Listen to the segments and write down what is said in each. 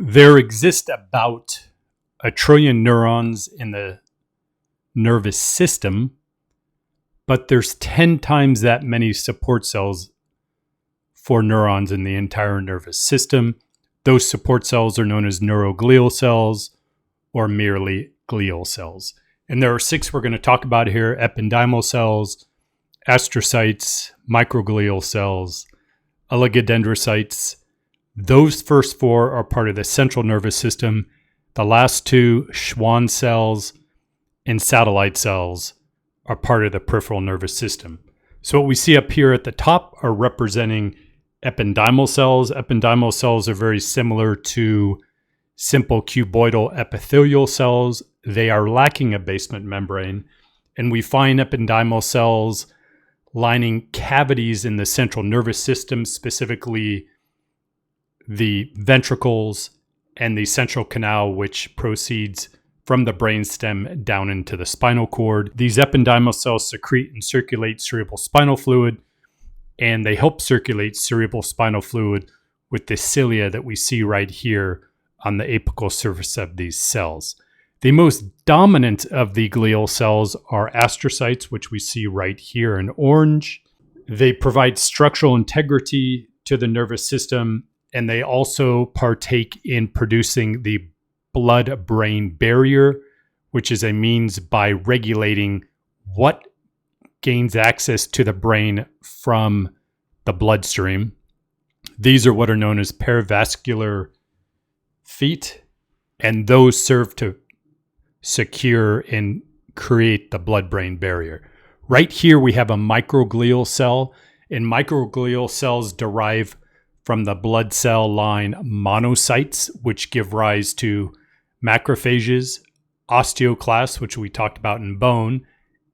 There exist about 1 trillion neurons in the nervous system, but there's 10 times that many support cells for neurons in the entire nervous system. Those support cells are known as neuroglial cells or merely glial cells. And there are 6 we're going to talk about here: ependymal cells, astrocytes, microglial cells, oligodendrocytes. Those first 4 are part of the central nervous system. The last 2, Schwann cells and satellite cells, are part of the peripheral nervous system. So what we see up here at the top are representing ependymal cells. Ependymal cells are very similar to simple cuboidal epithelial cells. They are lacking a basement membrane, and we find ependymal cells lining cavities in the central nervous system, specifically the ventricles and the central canal, which proceeds from the brainstem down into the spinal cord. These ependymal cells secrete and circulate cerebrospinal fluid, and they help circulate cerebrospinal fluid with the cilia that we see right here on the apical surface of these cells. The most dominant of the glial cells are astrocytes, which we see right here in orange. They provide structural integrity to the nervous system, and they also partake in producing the blood-brain barrier, which is a means by regulating what gains access to the brain from the bloodstream. These are what are known as perivascular feet, and those serve to secure and create the blood-brain barrier. Right here we have a microglial cell, and microglial cells derive from the blood cell line monocytes, which give rise to macrophages, osteoclasts, which we talked about in bone,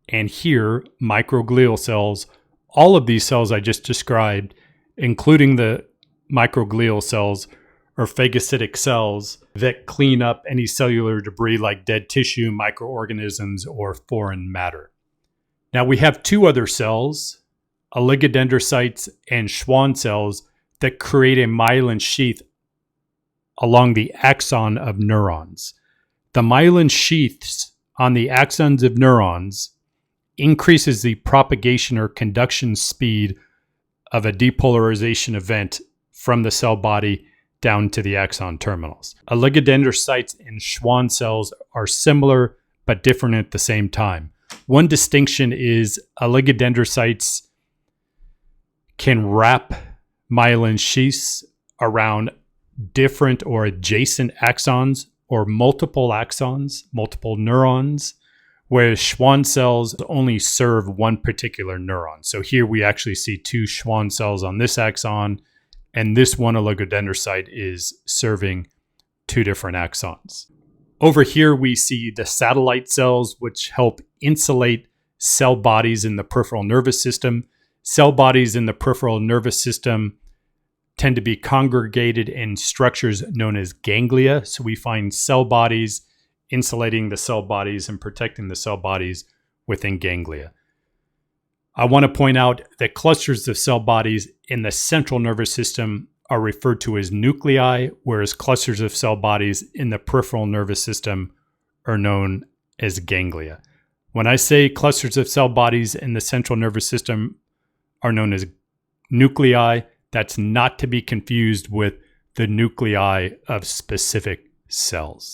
and here microglial cells. All of these cells I just described, including the microglial cells, are phagocytic cells that clean up any cellular debris like dead tissue, microorganisms, or foreign matter. Now we have 2 other cells, oligodendrocytes and Schwann cells, that create a myelin sheath along the axon of neurons. The myelin sheaths on the axons of neurons increases the propagation or conduction speed of a depolarization event from the cell body down to the axon terminals. Oligodendrocytes and Schwann cells are similar but different at the same time. One distinction is oligodendrocytes can wrap myelin sheaths around different or adjacent axons or multiple axons, multiple neurons, whereas Schwann cells only serve one particular neuron. So here we actually see 2 Schwann cells on this axon, and this one oligodendrocyte is serving 2 different axons. Over here we see the satellite cells, which help insulate cell bodies in the peripheral nervous system. Cell bodies in the peripheral nervous system tend to be congregated in structures known as ganglia. So we find cell bodies insulating the cell bodies and protecting the cell bodies within ganglia. I want to point out that clusters of cell bodies in the central nervous system are referred to as nuclei, whereas clusters of cell bodies in the peripheral nervous system are known as ganglia. When I say clusters of cell bodies in the central nervous system are known as nuclei, that's not to be confused with the nuclei of specific cells.